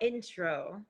intro.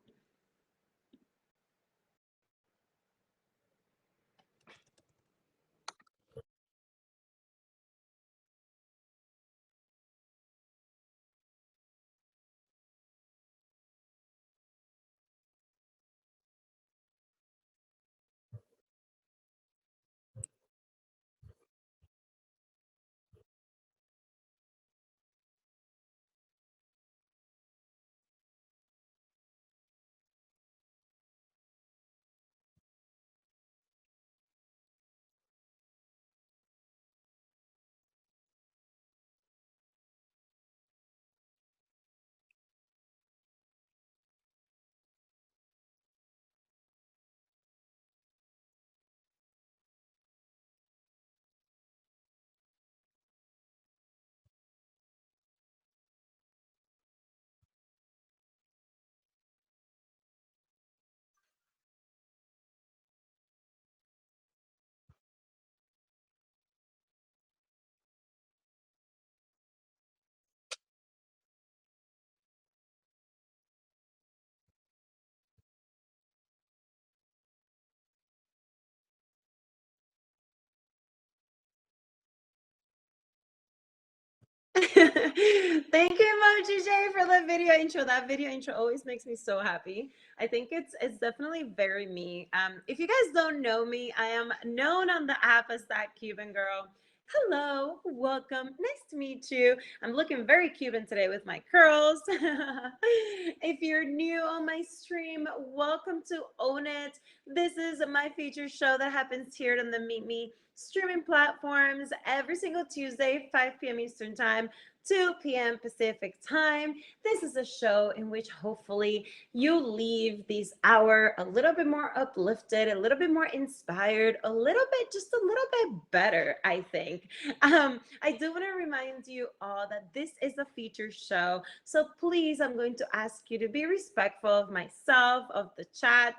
Thank you, Emoji J, for the video intro. That video intro always makes me so happy. I think it's definitely very me. If you guys don't know me, I am known on the app as That Cuban Girl. Hello, welcome. Nice to meet you. I'm looking very Cuban today with my curls. If you're new on my stream, welcome to Own It. This is my feature show that happens here on the Meet Me streaming platforms every single Tuesday, 5 p.m. Eastern Time, 2 p.m. Pacific Time. This is a show in which hopefully you leave this hour a little bit more uplifted, a little bit more inspired, a little bit, just a little bit better, I think. I do want to remind you all that this is a feature show. So please, I'm going to ask you to be respectful of myself, of the chat,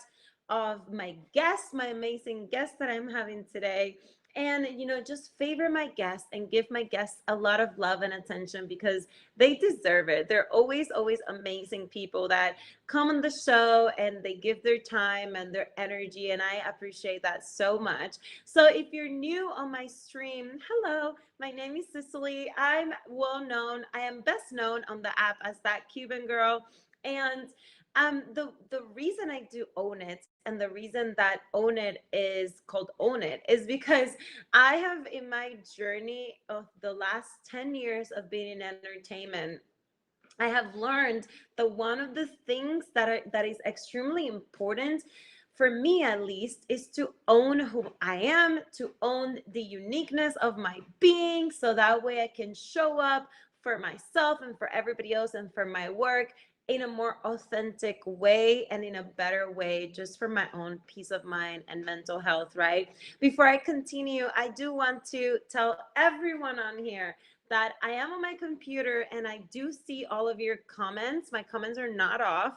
of my guests, my amazing guests that I'm having today. And just favor my guests and give my guests a lot of love and attention because they deserve it. They're always amazing people that come on the show and they give their time and their energy, and I appreciate that so much. So if you're new on my stream, hello, my name is Cicely. I'm well known, I am best known on the app as That Cuban Girl. And the reason I do Own It, and the reason that Own It is called Own It, is because I have, in my journey of the last 10 years of being in entertainment, I have learned that one of the things that is extremely important, for me at least, is to own who I am, to own the uniqueness of my being, so that way I can show up for myself and for everybody else and for my work in a more authentic way and in a better way, just for my own peace of mind and mental health, right? Before I continue, I do want to tell everyone on here that I am on my computer and I do see all of your comments. My comments are not off.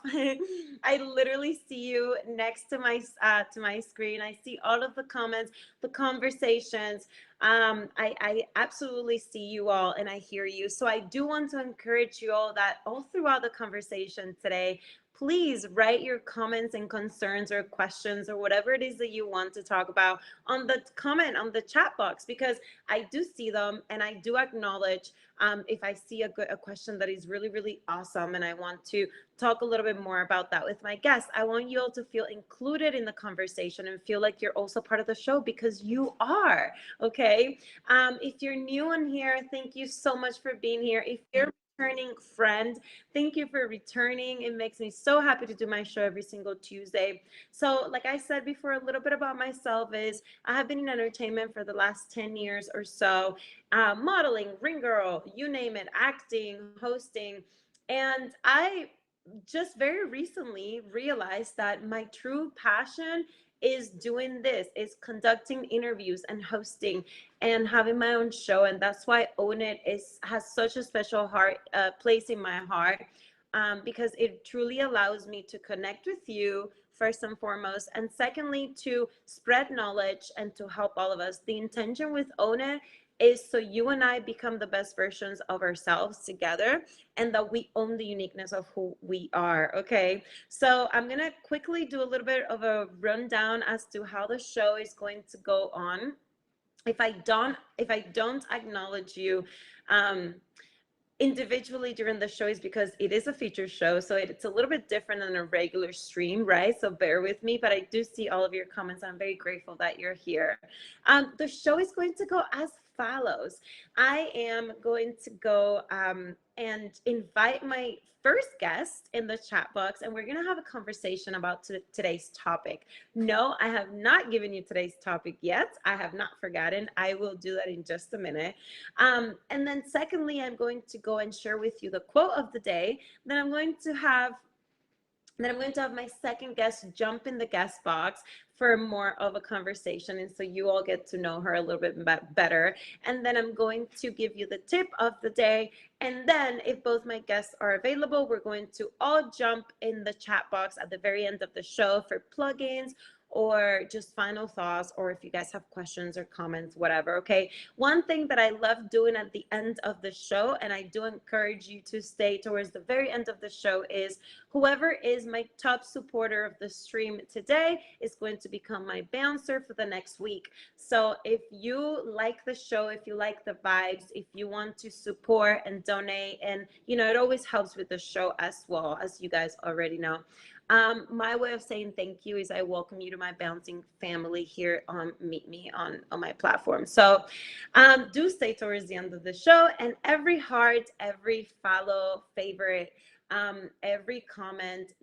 I literally see you next to my screen. I see all of the comments, the conversations. I absolutely see you all and I hear you. So I do want to encourage you all that all throughout the conversation today, please write your comments and concerns or questions or whatever it is that you want to talk about on the comment on the chat box, because I do see them and I do acknowledge if I see a question that is really awesome and I want to talk a little bit more about that with my guests. I want you all to feel included in the conversation and feel like you're also part of the show, because you are. Okay. If you're new on here, thank you so much for being here. If you're a returning friend, thank you for returning. It makes me so happy to do my show every single Tuesday. So like I said before, a little bit about myself is I have been in entertainment for the last 10 years or so, modeling, ring girl, you name it, acting, hosting. And I just very recently realized that my true passion is doing this, is conducting interviews and hosting and having my own show. And that's why Own It has such a special place in my heart, because it truly allows me to connect with you first and foremost, and secondly to spread knowledge and to help all of us. The intention with Own It is so you and I become the best versions of ourselves together, and that we own the uniqueness of who we are. Okay, so I'm gonna quickly do a little bit of a rundown as to how the show is going to go on. If I don't acknowledge you um individually during the show, is because it is a feature show, so it's a little bit different than a regular stream, right? So bear with me, but I do see all of your comments. I'm very grateful that you're here. The show is going to go as follows. I am going to go and invite my first guest in the chat box, and we're going to have a conversation about today's topic. No, I have not given you today's topic yet. I have not forgotten. I will do that in just a minute. And then secondly, I'm going to go and share with you the quote of the day. Then I'm going to have my second guest jump in the guest box for more of a conversation, and so you all get to know her a little bit better. And then I'm going to give you the tip of the day. And then if both my guests are available, we're going to all jump in the chat box at the very end of the show for plugins or just final thoughts, or if you guys have questions or comments, whatever. Okay, one thing that I love doing at the end of the show, and I do encourage you to stay towards the very end of the show, is whoever is my top supporter of the stream today is going to become my bouncer for the next week. So if you like the show, if you like the vibes, if you want to support and donate, and it always helps with the show as well, as you guys already know. My way of saying thank you is I welcome you to my bouncing family here on Meet Me on my platform. So do stay towards the end of the show, and every heart, every follow, favorite, every comment,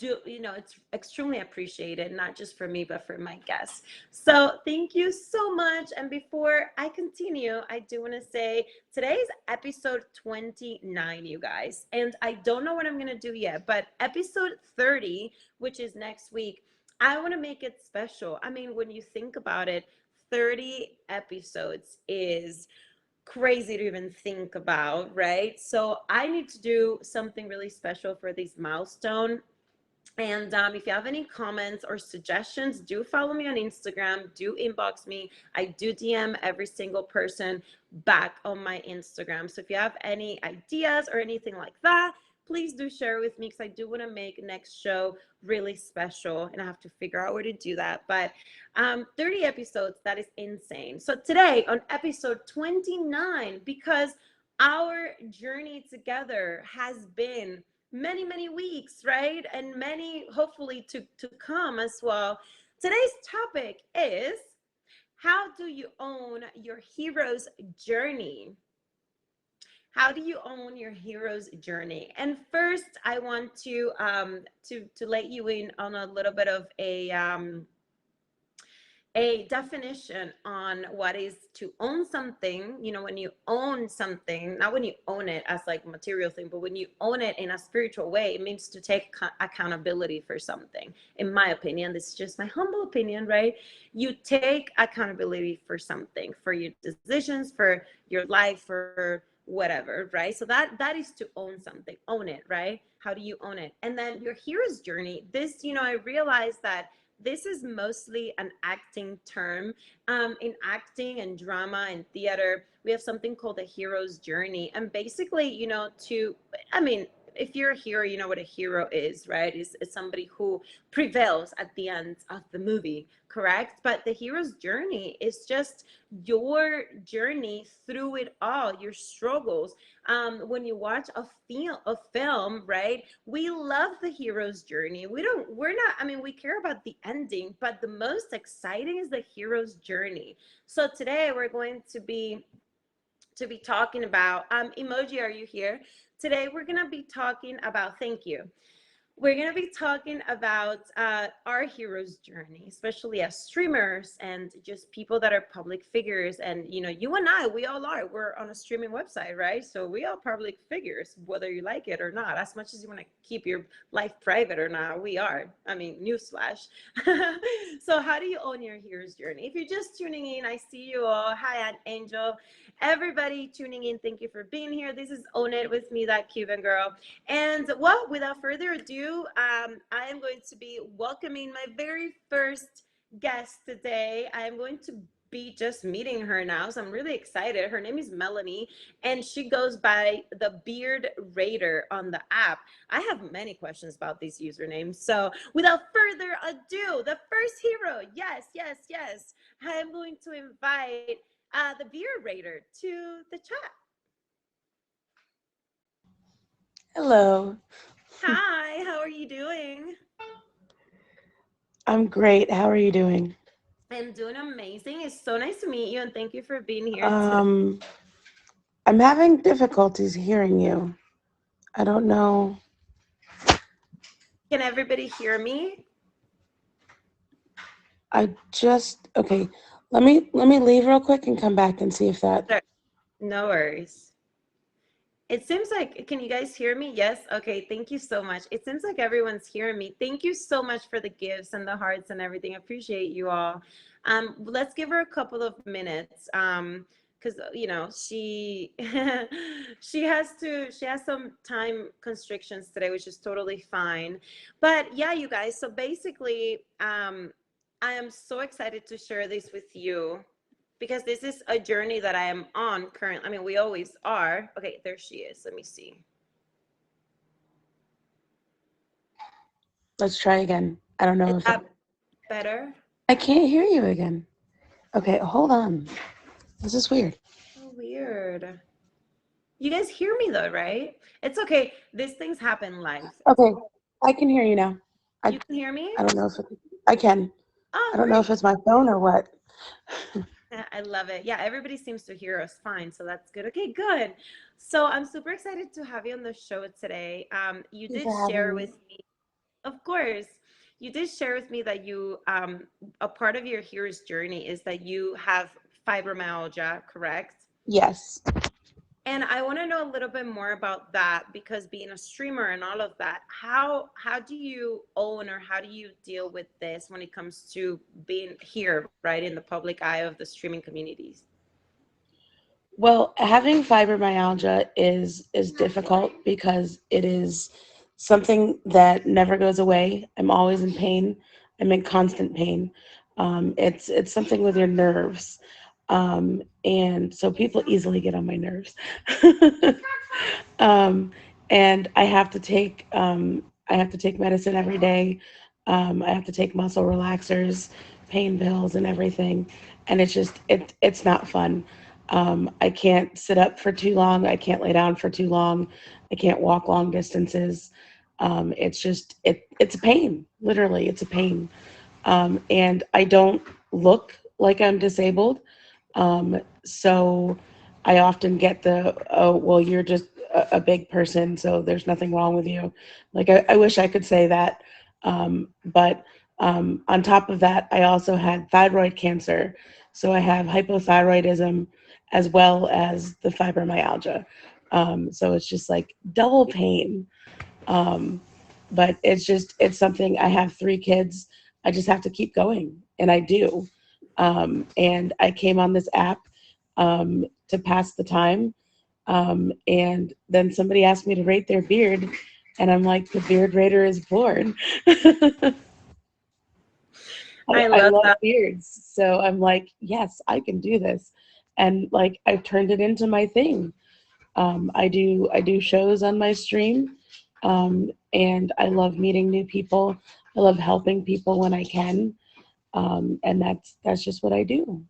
it's extremely appreciated, not just for me, but for my guests. So thank you so much. And before I continue, I do want to say today's episode 29, you guys, and I don't know what I'm going to do yet, but episode 30, which is next week, I want to make it special. I mean, when you think about it, 30 episodes is crazy to even think about, right? So I need to do something really special for this milestone. And if you have any comments or suggestions, do follow me on Instagram. Do inbox me. I do DM every single person back on my Instagram. So if you have any ideas or anything like that, please do share with me, because I do want to make next show really special, and I have to figure out where to do that. But 30 episodes, that is insane. So today on episode 29, because our journey together has been many weeks, right? And many hopefully to come as well. Today's topic is, how do you own your hero's journey? How do you own your hero's journey? And first, I want to let you in on a little bit of a definition on what is to own something. When you own something, not when you own it as like a material thing, but when you own it in a spiritual way, it means to take accountability for something. In my opinion, this is just my humble opinion, right? You take accountability for something, for your decisions, for your life, for whatever, right? So that is to own something. Own it, right? How do you own it? And then your hero's journey, this, I realized that this is mostly an acting term. In acting and drama and theater, we have something called a hero's journey. And basically, if you're a hero, you know what a hero is, right? Is somebody who prevails at the end of the movie, correct? But the hero's journey is just your journey through it all, your struggles. When you watch a film, right? We love the hero's journey. We care about the ending, but the most exciting is the hero's journey. So today we're going to be talking about, emoji, are you here? Today we're going to be talking about, thank you. We're going to be talking about our hero's journey, especially as streamers and just people that are public figures. And, you and I, we all are. We're on a streaming website, right? So we are public figures, whether you like it or not. As much as you want to keep your life private or not, we are. Newsflash. So how do you own your hero's journey? If you're just tuning in, I see you all. Hi, Aunt Angel. Everybody tuning in, thank you for being here. This is Own It with me, That Cuban Girl. And well, without further ado, I am going to be welcoming my very first guest today. I am going to be just meeting her now, so I'm really excited. Her name is Melanie, and she goes by the Beard Raider on the app. I have many questions about these usernames. So without further ado, the first hero, yes, yes, yes, I'm going to invite the Beard Raider to the chat. Hello. Hi, how are you doing? I'm great. How are you doing? I'm doing amazing. It's so nice to meet you, and thank you for being here today. Um, I'm having difficulties hearing you. I don't know. Can everybody hear me? I just okay. Let me leave real quick and come back and see if that. Sure. No worries. It seems like, can you guys hear me? Yes. Okay. Thank you so much. It seems like everyone's hearing me. Thank you so much for the gifts and the hearts and everything. I appreciate you all. Let's give her a couple of minutes. Because she she has some time constrictions today, which is totally fine. But yeah, you guys. So basically, I am so excited to share this with you because this is a journey that I am on currently. I mean, we always are. Okay, there she is. Let me see. Let's try again. I don't Is know if that better? I can't hear you again. Okay, hold on. This is weird. So weird. You guys hear me though, right? It's okay. These things happen live. It's Okay, I can hear you now. I You can hear me? I don't know if I can. I Oh, don't know if great. it's my phone or what. Yeah, I love it. Yeah, everybody seems to hear us fine, so that's good. Okay, good. So I'm super excited to have you on the show today. You Thank you did for having share me. with me. Of course. You did share with me that a part of your hero's journey is that you have fibromyalgia, correct? Yes. And I want to know a little bit more about that because being a streamer and all of that, how do you own or how do you deal with this when it comes to being here, right, in the public eye of the streaming communities? Well, having fibromyalgia is difficult because it is something that never goes away. I'm always in pain. I'm in constant pain. It's something with your nerves, and so people easily get on my nerves. um, and I have to take medicine every day. I have to take muscle relaxers, pain pills, and everything, and it's not fun. I can't sit up for too long. I can't lay down for too long. I can't walk long distances. It's a pain. Literally, it's a pain. And I don't look like I'm disabled. So I often get the, oh, well, you're just a big person, so there's nothing wrong with you. Like, I wish I could say that. But on top of that, I also had thyroid cancer. So I have hypothyroidism as well as the fibromyalgia. So it's just like double pain. Um, but it's something. I have 3 kids. I just have to keep going, and I do. And I came on this app to pass the time. And then somebody asked me to rate their beard, and I'm like, the beard raider is born. I I love love that. beards, so I'm like, yes, I can do this, and like I've turned it into my thing. I do shows on my stream, and I love meeting new people. I love helping people when I can, and that's just what I do.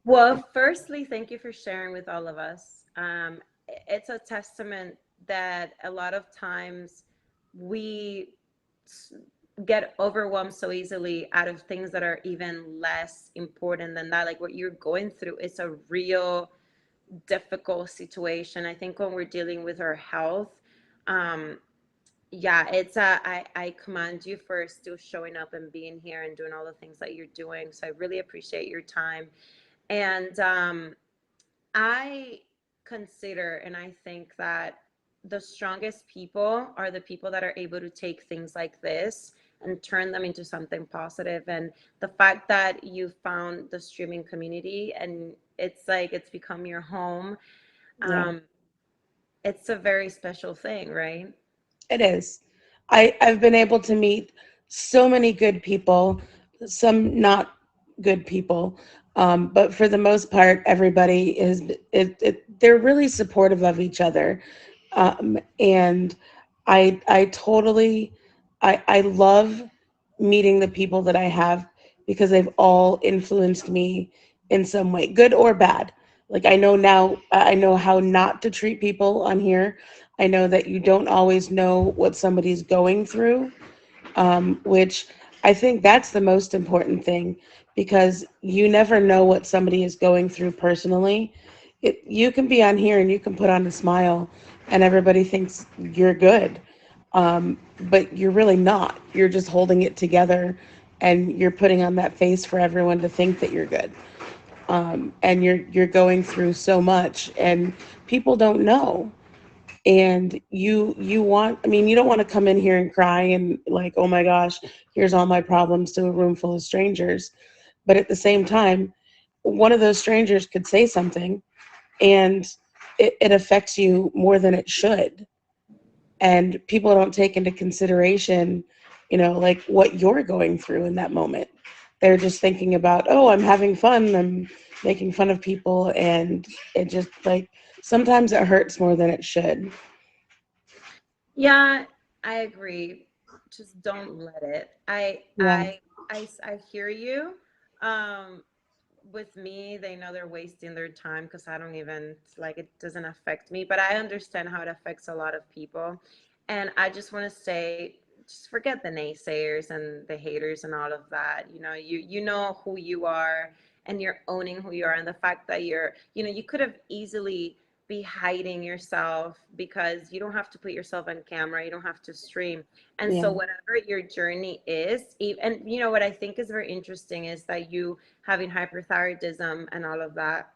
Well, firstly, thank you for sharing with all of us. It's a testament that a lot of times we get overwhelmed so easily out of things that are even less important than that. Like what you're going through, it's a real difficult situation. I think when we're dealing with our health, um, yeah, I commend you for still showing up and being here and doing all the things that you're doing. So I really appreciate your time. And I consider and I think that the strongest people are the people that are able to take things like this and turn them into something positive. And the fact that you found the streaming community and it's like it's become your home, Yeah, um, it's a very special thing, right? it is. I've been able to meet so many good people, some not good people. But for the most part, everybody is they're really supportive of each other. And I totally I love meeting the people that I have because they've all influenced me in some way, good or bad. Like I know now, I know how not to treat people on here. I know that you don't always know what somebody's going through, which I think that's the most important thing because you never know what somebody is going through personally. You can be on here and you can put on a smile and everybody thinks you're good, but you're really not. You're just holding it together and you're putting on that face for everyone to think that you're good. And you're going through so much and people don't know, and you want, I mean, you don't want to come in here and cry and like, oh my gosh, here's all my problems to a room full of strangers. But at the same time, one of those strangers could say something and it affects you more than it should, and people don't take into consideration, like what you're going through in that moment. They're just thinking about, oh, I'm having fun, I'm making fun of people, and it just like sometimes it hurts more than it should. Yeah, I agree. Just don't let it. Yeah. I hear you. Um, with me, they know they're wasting their time because I don't even like it doesn't affect me, but I understand how it affects a lot of people. And I just want to say, just forget the naysayers and the haters and all of that. You know who you are and you're owning who you are, and the fact that you could have easily be hiding yourself because you don't have to put yourself on camera, you don't have to stream. And Yeah. so whatever your journey is, and what I think is very interesting is that you having hyperthyroidism and all of that,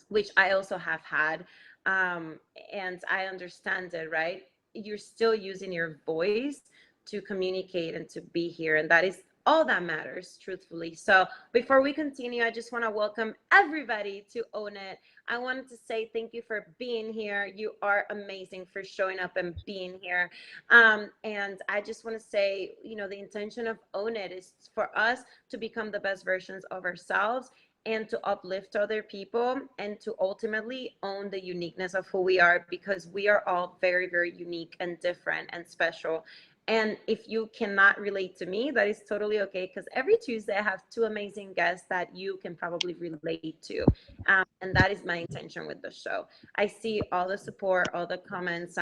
which I also have had. Um, and I understand it, right? You're still using your voice to communicate and to be here. And that is all that matters, truthfully. So before we continue, I just want to welcome everybody to Own It. I wanted to say thank you for being here. You are amazing for showing up and being here. And I just want to say, the intention of Own It is for us to become the best versions of ourselves and to uplift other people and to ultimately own the uniqueness of who we are, because we are all very, very unique and different and special. And if you cannot relate to me, that is totally okay, because every Tuesday I have two amazing guests that you can probably relate to. And that is my intention with the show. I see all the support, all the comments.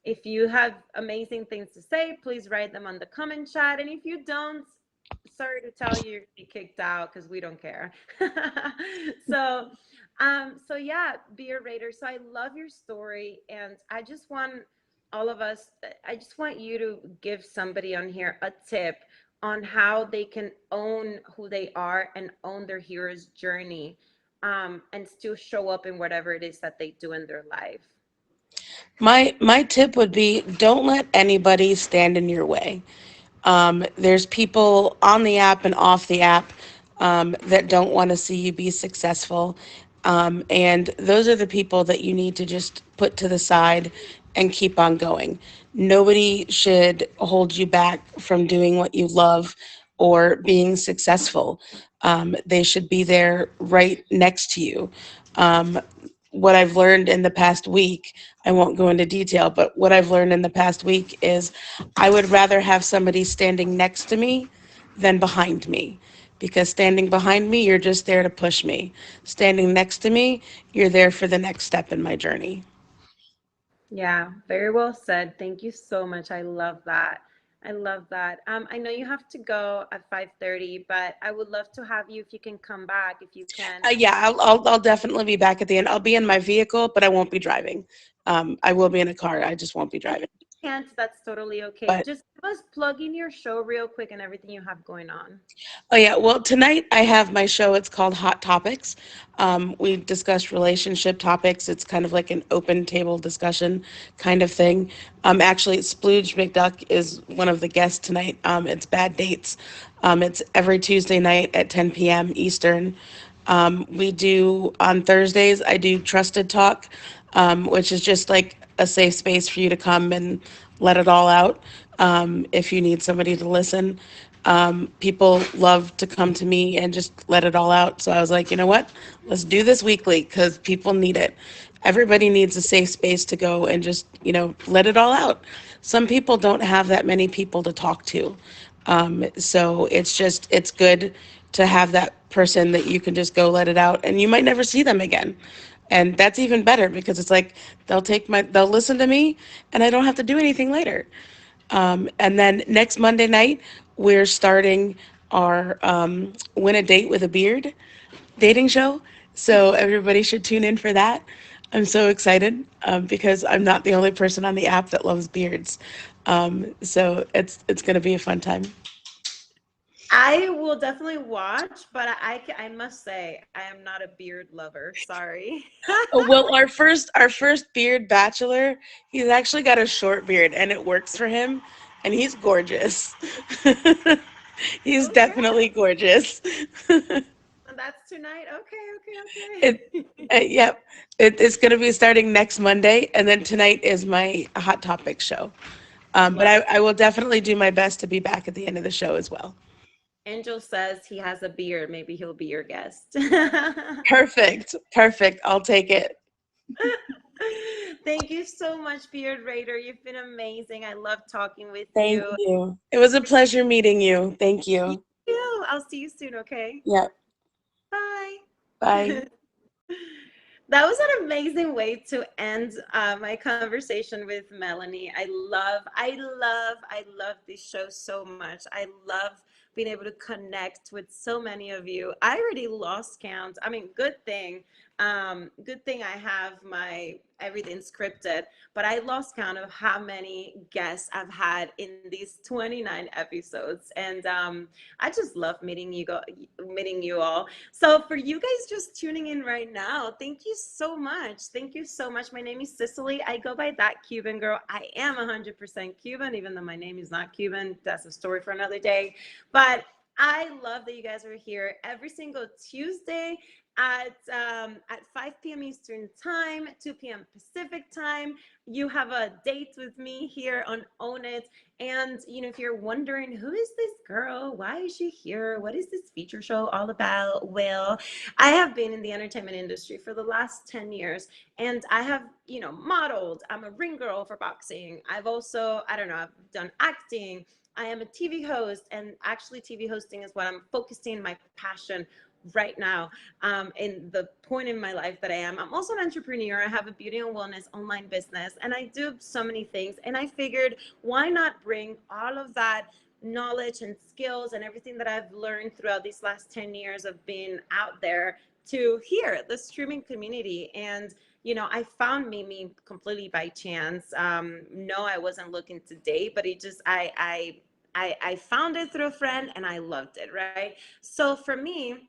If you have amazing things to say, please write them on the comment chat. And if you don't, sorry to tell you, you're gonna be kicked out because we don't care. So yeah, Beer Raider. So I love your story, and I just want all of us. I just want you to give somebody on here a tip on how they can own who they are and own their hero's journey, and still show up in whatever it is that they do in their life. My tip would be don't let anybody stand in your way. There's people on the app and off the app that don't want to see you be successful. And those are the people that you need to just put to the side and keep on going. Nobody should hold you back from doing what you love or being successful. They should be there right next to you. Um, what I've learned in the past week, I won't go into detail, but what I've learned in the past week is I would rather have somebody standing next to me than behind me. Because standing behind me, you're just there to push me. Standing next to me, you're there for the next step in my journey. Yeah, very well said. Thank you so much. I love that. I love that. I know you have to go at 5:30, but I would love to have you if you can come back, if you can. Yeah, I'll definitely be back at the end. I'll be in my vehicle, but I won't be driving. I will be in a car. I just won't be And driving. if you can't, that's totally okay. But Just give us plug in your show real quick and everything you have going on. oh yeah, well tonight I have my show. It's called Hot Topics. We discuss relationship topics. It's kind of like an open table discussion kind of thing. Actually, Splooge McDuck is one of the guests tonight. It's Bad Dates. It's every Tuesday night at 10 p.m. Eastern. We do on Thursdays. I do Trusted Talk, which is just like a safe space for you to come and let it all out if you need somebody to listen. People love to come to me and just let it all out. So I was like, you know what? Let's do this weekly because people need it. Everybody needs a safe space to go and just, let it all out. Some people don't have that many people to talk to. So it's good to have that person that you can just go let it out and you might never see them again. And that's even better because it's like they'll listen to me and I don't have to do anything later. And then next Monday night, we're starting our Win a Date with a Beard dating show. So everybody should tune in for that. I'm so excited because I'm not the only person on the app that loves beards. So it's going to be a fun time. I will definitely watch, but I must say I am not a beard lover. Sorry. Oh, well, our first beard bachelor, he's actually got a short beard and it works for him, and he's gorgeous. He's Okay. definitely gorgeous. And that's tonight. It, Okay, okay. yep. It's going to be starting next Monday, and then tonight is my Hot Topic show. But Love I, it. I will definitely do my best to be back at the end of the show as well. Angel says he has a beard. Maybe he'll be your guest. Perfect. Perfect. I'll take it. Thank you so much, Beard Raider. You've been amazing. I love talking with Thank you. you. It was a pleasure meeting you. Thank You you. too. I'll see you soon, okay? Yep. Bye. Bye. That was an amazing way to end my conversation with Melanie. I love this show so much. I love being able to connect with so many of you. I already lost count. I mean, good thing I have my everything scripted, but I lost count of how many guests I've had in these 29 episodes, and I just love meeting you all. So for you guys just tuning in right now, thank you so much. Thank you so much. My name is Cicely. I go by That Cuban Girl. I am 100% Cuban, even though my name is not Cuban. That's a story for another day. But I love that you guys are here every single Tuesday at 5 p.m. Eastern Time, 2 p.m. Pacific Time. You have a date with me here on Own It. And if you're wondering who is this girl, why is she here, what is this feature show all about? Well, I have been in the entertainment industry for the last 10 years, and I have, modeled. I'm a ring girl for boxing. I've also, I don't know, I've done acting. I am a TV host, and actually, TV hosting is what I'm focusing my passion right now, in the point in my life that I am. I'm also an entrepreneur. I have a beauty and wellness online business, and I do so many things. And I figured, why not bring all of that knowledge and skills and everything that I've learned throughout these last 10 years of being out there to here, the streaming community. And I found Mimi completely by chance. No, I wasn't looking to date, but it just I found it through a friend and I loved it, right? So for me,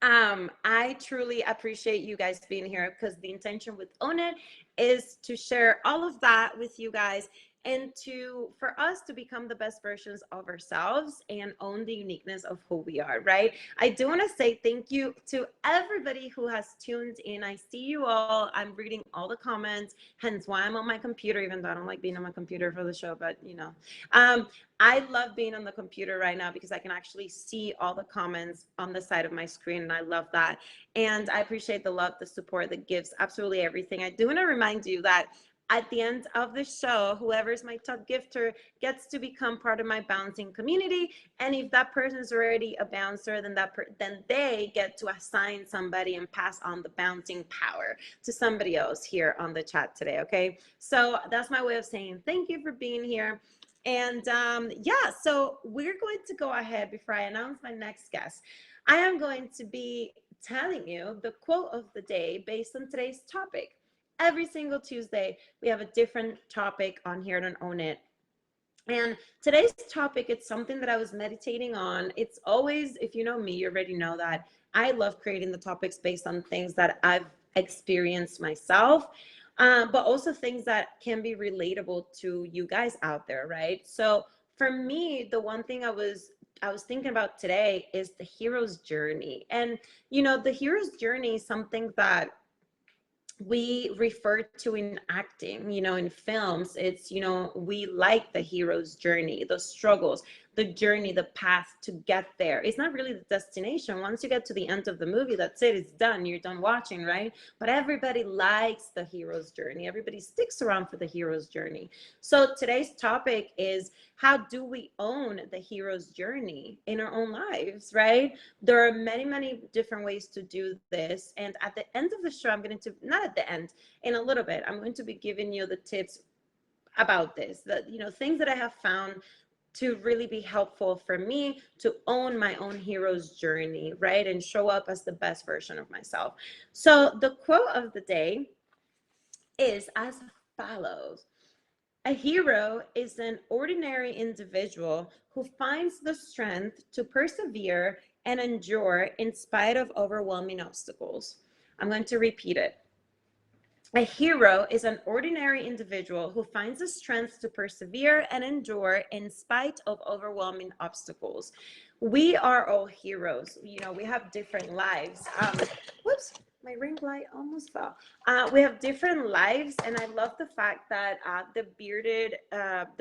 I truly appreciate you guys being here because the intention with Own It is to share all of that with you guys and for us to become the best versions of ourselves and own the uniqueness of who we are, right? I do want to say thank you to everybody who has tuned in. I see you all. I'm reading all the comments, hence why I'm on my computer, even though I don't like being on my computer for the show, but um, I love being on the computer right now because I can actually see all the comments on the side of my screen, and I love that. And I appreciate the love, the support that gives absolutely everything. I do want to remind you that at the end of the show, whoever is my top gifter gets to become part of my bouncing community. And if that person is already a bouncer, then they get to assign somebody and pass on the bouncing power to somebody else here on the chat today. Okay, so that's my way of saying thank you for being here. And yeah, so we're going to go ahead before I announce my next guest. I am going to be telling you the quote of the day based on today's topic. Every single Tuesday, we have a different topic on here to Own It. And today's topic, it's something that I was meditating on. It's always, if you know me, you already know that I love creating the topics based on things that I've experienced myself, but also things that can be relatable to you guys out there, right? So for me, the one thing I was thinking about today is the hero's journey. And the hero's journey is something that we refer to in acting, in films. It's, we like the hero's journey, the struggles, the journey, the path to get there. It's not really the destination. Once you get to the end of the movie, that's it, it's done, you're done watching, right? But everybody likes the hero's journey, everybody sticks around for the hero's journey. So today's topic is, how do we own the hero's journey in our own lives, right? There are many, many different ways to do this. And at the end of the show, I'm going to, not at the end, in a little bit, I'm going to be giving you the tips about this, the, things that I have found to really be helpful for me to own my own hero's journey, right? And show up as the best version of myself. So the quote of the day is as follows: a hero is an ordinary individual who finds the strength to persevere and endure in spite of overwhelming obstacles. I'm going to repeat it. A hero is an ordinary individual who finds the strength to persevere and endure in spite of overwhelming obstacles. We are all heroes. We have different lives. Whoops, my ring light almost fell. We have different lives, and I love the fact that the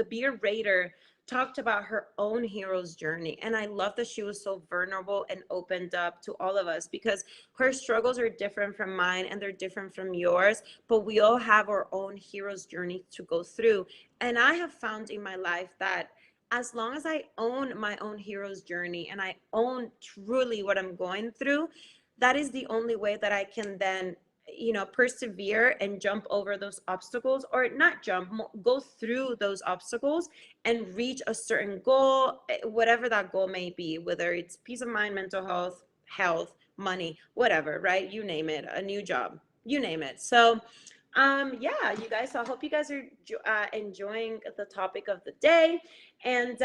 beard raider talked about her own hero's journey. And I love that she was so vulnerable and opened up to all of us, because her struggles are different from mine and they're different from yours, but we all have our own hero's journey to go through. And I have found in my life that as long as I own my own hero's journey and I own truly what I'm going through, that is the only way that I can then persevere and jump over those obstacles, or not jump, go through those obstacles and reach a certain goal, whatever that goal may be, whether it's peace of mind, mental health, money, whatever, right? You name it, a new job, you name it. So yeah, you guys, so I hope you guys are enjoying the topic of the day. And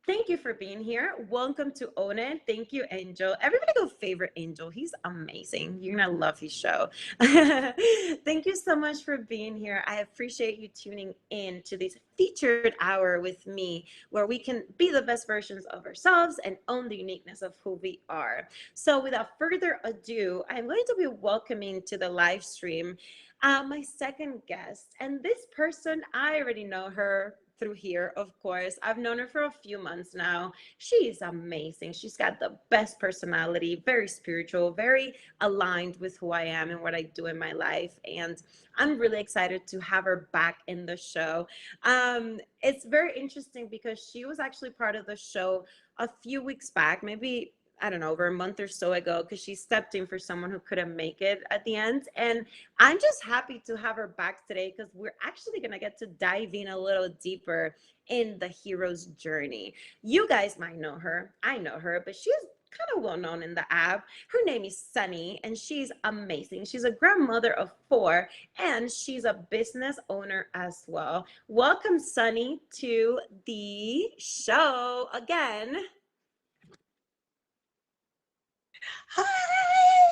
thank you for being here. Welcome to Own It. Thank you, Angel. Everybody go favorite Angel. He's amazing. You're going to love his show. Thank you so much for being here. I appreciate you tuning in to this featured hour with me, where we can be the best versions of ourselves and own the uniqueness of who we are. So without further ado, I'm going to be welcoming to the live stream my second guest. And this person, I already know her through here, of course. I've known her for a few months now. She is amazing. She's got the best personality, very spiritual, very aligned with who I am and what I do in my life. And I'm really excited to have her back in the show. It's very interesting because she was actually part of the show a few weeks back, maybe I don't know, over a month or so ago, because she stepped in for someone who couldn't make it at the end. And I'm just happy to have her back today, because we're actually going to get to dive in a little deeper in the hero's journey. You guys might know her. I know her, but she's kind of well known in the app. Her name is Sunny, and she's amazing. She's a grandmother of 4, and she's a business owner as well. Welcome, Sunny, to the show again. Hi.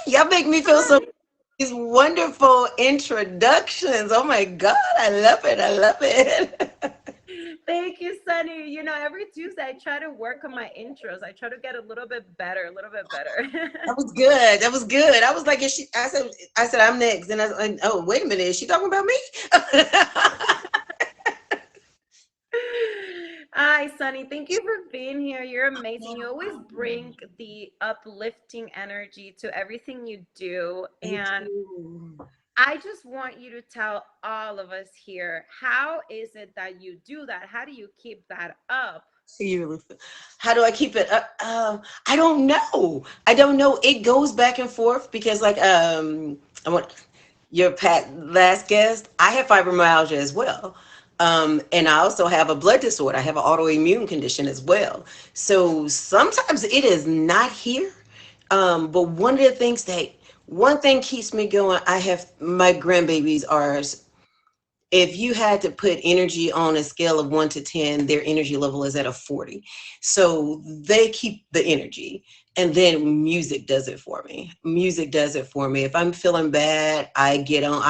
Y'all make me feel so Hi. these wonderful introductions. Oh my God, I love it. I love it. Thank you, Sunny. Every Tuesday I try to work on my intros. I try to get a little bit better, a little bit better. That was good. That was good. I was like, is she, I said, I'm next. And I was like, oh, wait a minute. Is she talking about me? Hi, Sunny. Thank you for being here. You're amazing. You always bring the uplifting energy to everything you do. Thank And you. I just want you to tell all of us here, how is it that you do that? How do you keep that up? How do I keep it up? I don't know. I don't know. It goes back and forth because, like, I want your last guest. I have fibromyalgia as well, and I also have a blood disorder. I have an autoimmune condition as well. So sometimes it is not here. But one thing keeps me going. I have my grandbabies are, if you had to put energy on a scale of 1 to 10, their energy level is at a 40. So they keep the energy. And then music does it for me. Music does it for me. If I'm feeling bad, I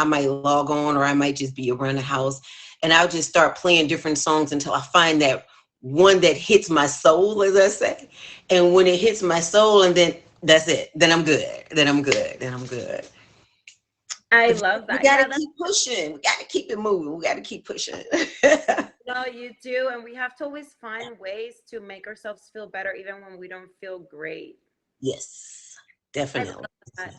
might log on, or I might just be around the house, and I'll just start playing different songs until I find that one that hits my soul, as I say. And when it hits my soul, and then that's it. Then I'm good. Then I'm good. Then I'm good. I But love we that. got Yeah, to that's keep pushing. We got to keep it moving. We got to keep pushing. no, No, you do. And we have to always find ways to make ourselves feel better, even when we don't feel great. Yes, I love definitely. that.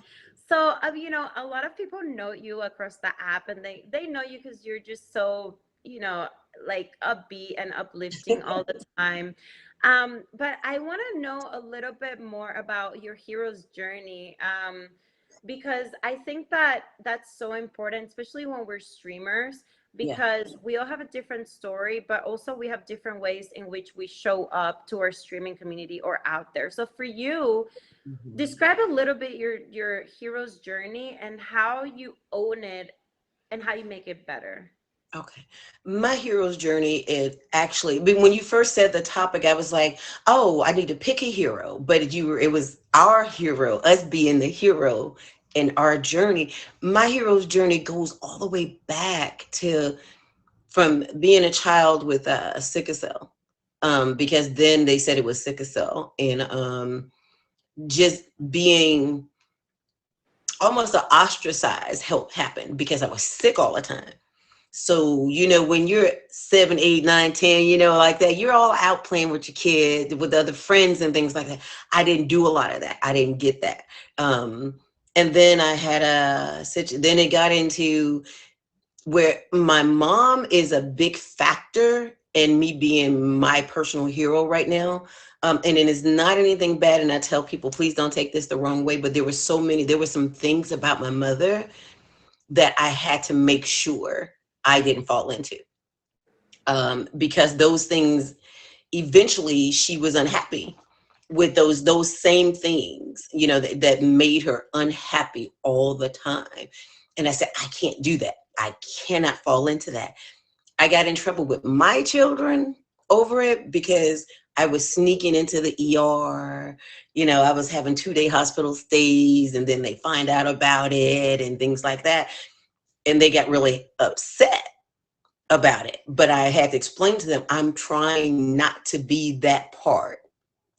So, a lot of people know you across the app, and they know you because you're just so, like upbeat and uplifting all the time. But I want to know a little bit more about your hero's journey. Because I think that that's so important, especially when we're streamers, Yeah. because we all have a different story, but also we have different ways in which we show up to our streaming community or out there. So for you, Mhm. describe a little bit your hero's journey and how you own it and how you make it better. Okay. My hero's journey is actually, but when you first said the topic, I was like, oh, I need to pick a hero. But it was our hero, us being the hero in our journey. My hero's journey goes all the way back to from being a child with a sickle cell. Because then they said it was sickle cell, and just being almost an ostracized help happened because I was sick all the time. So, when you're 7, 8, 9, 10, like that, you're all out playing with your kid, with other friends and things like that. I didn't do a lot of that. I didn't get that. And then I had then it got into where my mom is a big factor in me being my personal hero right now. And it is not anything bad. And I tell people, please don't take this the wrong way. But there were some things about my mother that I had to make sure I didn't fall into, because those things, eventually she was unhappy with those same things, that made her unhappy all the time. And I said, I can't do that. I cannot fall into that. I got in trouble with my children over it because I was sneaking into the ER. I was having 2-day hospital stays, and then they find out about it and things like that. And they got really upset about it. But I had to explain to them, I'm trying not to be that part.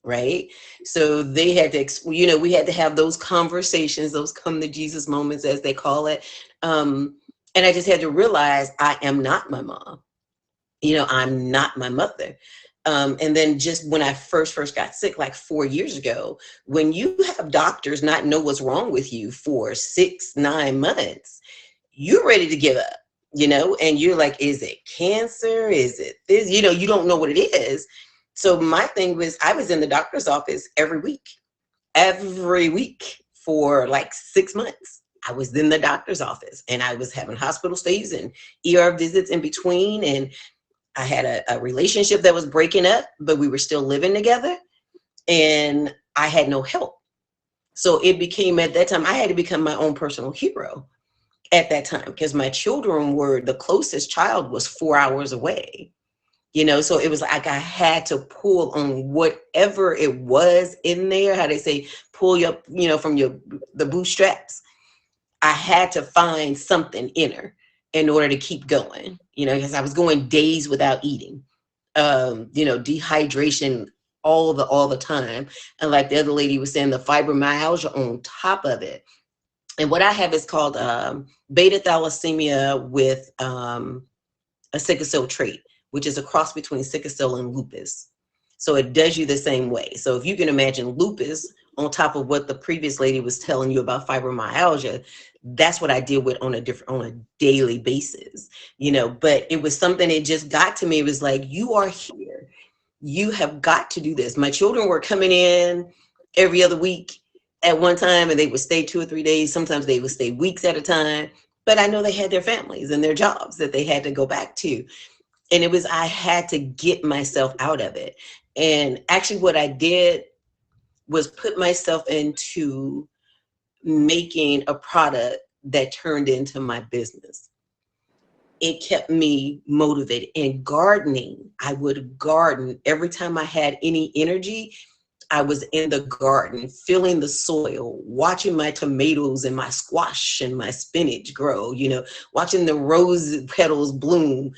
Right. So they had to, we had to have those conversations, those come to Jesus moments, as they call it. And I just had to realize I am not my mom. I'm not my mother. And then just when I first got sick, like 4 years ago, when you have doctors not know what's wrong with you for 6, 9 months, you're ready to give up, and you're like, is it cancer? Is it this? You don't know what it is. So my thing was, I was in the doctor's office every week for like 6 months. I was in the doctor's office, and I was having hospital stays and ER visits in between. And I had a relationship that was breaking up, but we were still living together, and I had no help. So it became, at that time, I had to become my own personal hero at that time, because my children were, the closest child was 4 hours away. So it was like I had to pull on whatever it was in there, how they say, pull you up, from the bootstraps. I had to find something in her in order to keep going, because I was going days without eating, dehydration all the time. And like the other lady was saying, the fibromyalgia on top of it. And what I have is called beta thalassemia with a sickle cell trait, which is a cross between sickle cell and lupus. So it does you the same way. So if you can imagine lupus on top of what the previous lady was telling you about fibromyalgia, that's what I deal with on a daily basis, but it was something, it just got to me. It was like, you are here. You have got to do this. My children were coming in every other week at one time, and they would stay 2 or 3 days. Sometimes they would stay weeks at a time. But I know they had their families and their jobs that they had to go back to. And it was, I had to get myself out of it. And actually, what I did was put myself into making a product that turned into my business. It kept me motivated. And gardening, I would garden every time I had any energy. I was in the garden, feeling the soil, watching my tomatoes and my squash and my spinach grow, watching the rose petals bloom.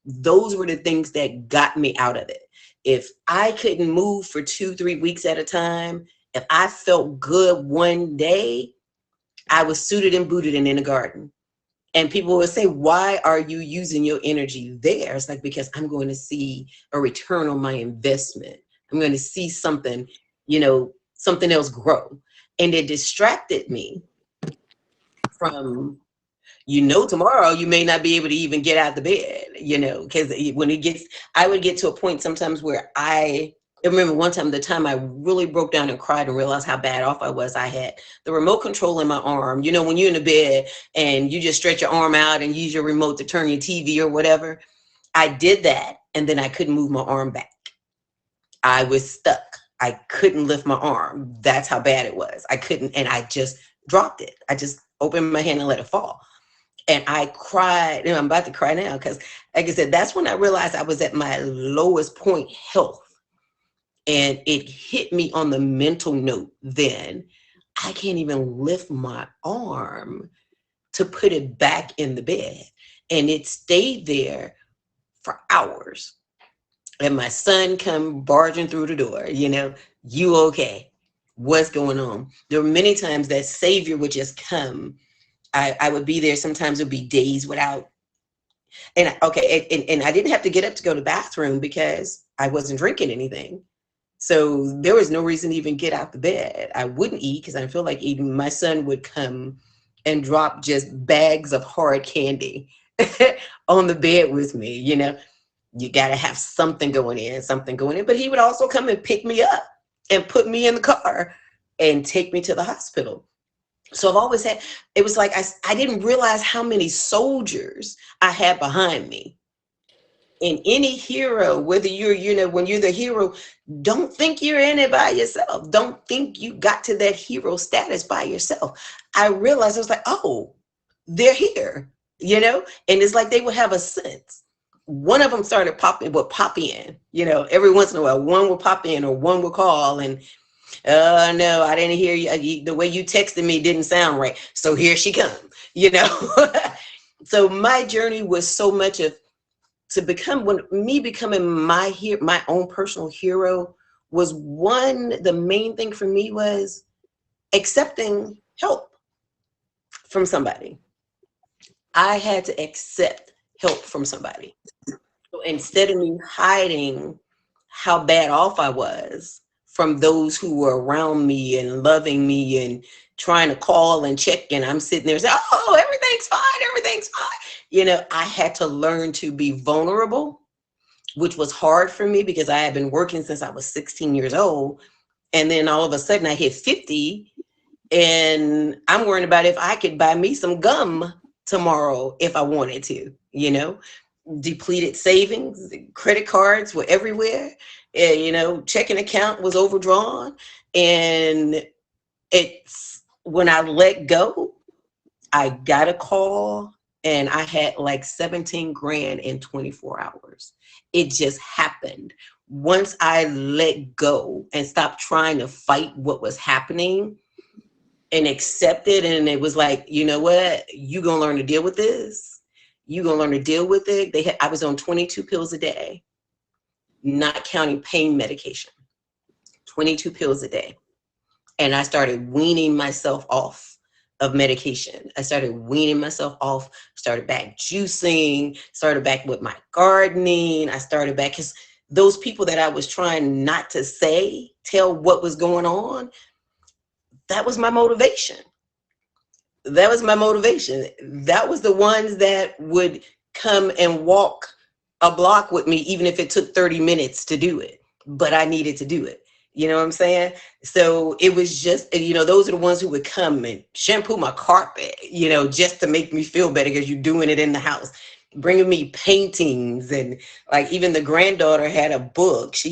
Those were the things that got me out of it. If I couldn't move for 2, 3 weeks at a time, if I felt good one day, I was suited and booted and in the garden. And people would say, why are you using your energy there? It's like, because I'm going to see a return on my investment. I'm going to see something, something else grow. And it distracted me from, tomorrow you may not be able to even get out of the bed, because I would get to a point sometimes where I remember one time, the time I really broke down and cried and realized how bad off I was. I had the remote control in my arm. When you're in the bed and you just stretch your arm out and use your remote to turn your TV or whatever. I did that, and then I couldn't move my arm back. I was stuck. I couldn't lift my arm. That's how bad it was. I couldn't, and I just dropped it. I just opened my hand and let it fall. And I cried, and I'm about to cry now because, like I said, that's when I realized I was at my lowest point health. And it hit me on the mental note then. I can't even lift my arm to put it back in the bed. And it stayed there for hours. And my son come barging through the door, you okay? What's going on? There were many times that Savior would just come. I would be there. Sometimes it would be days without. And okay, and I didn't have to get up to go to the bathroom because I wasn't drinking anything. So there was no reason to even get out the bed. I wouldn't eat because I feel like eating. My son would come and drop just bags of hard candy on the bed with me. You got to have something going in. But he would also come and pick me up and put me in the car and take me to the hospital. So I've always had, it was like I didn't realize how many soldiers I had behind me. In any hero, whether when you're the hero, don't think you're in it by yourself. Don't think you got to that hero status by yourself. I realized I was like, oh, they're here, and it's like they would have a sense. One of them would pop in, every once in a while, one would pop in or one would call and, no, I didn't hear you. The way you texted me didn't sound right. So here she comes, So my journey was so much of becoming my own personal hero was the main thing for me was accepting help from somebody. I had to accept help from somebody. So instead of me hiding how bad off I was from those who were around me and loving me and trying to call and check, and I'm sitting there saying, oh, everything's fine. I had to learn to be vulnerable, which was hard for me because I had been working since I was 16 years old. And then all of a sudden I hit 50 and I'm worrying about if I could buy me some gum tomorrow if I wanted to, depleted savings, credit cards were everywhere. Checking account was overdrawn. And it's when I let go, I got a call and I had like 17 grand in 24 hours. It just happened. Once I let go and stopped trying to fight what was happening and accept it, and it was like, you know what? You're going to learn to deal with this. You're going to learn to deal with it. I was on 22 pills a day, not counting pain medication, 22 pills a day. And I started weaning myself off of medication. I started weaning myself off, started back juicing, started back with my gardening. I started back because those people that I was trying not to tell what was going on, that was my motivation. That was the ones that would come and walk a block with me, even if it took 30 minutes to do it, but I needed to do it. You know what I'm saying? So it was just, those are the ones who would come and shampoo my carpet, just to make me feel better because you're doing it in the house, bringing me paintings. And like even the granddaughter had a book. She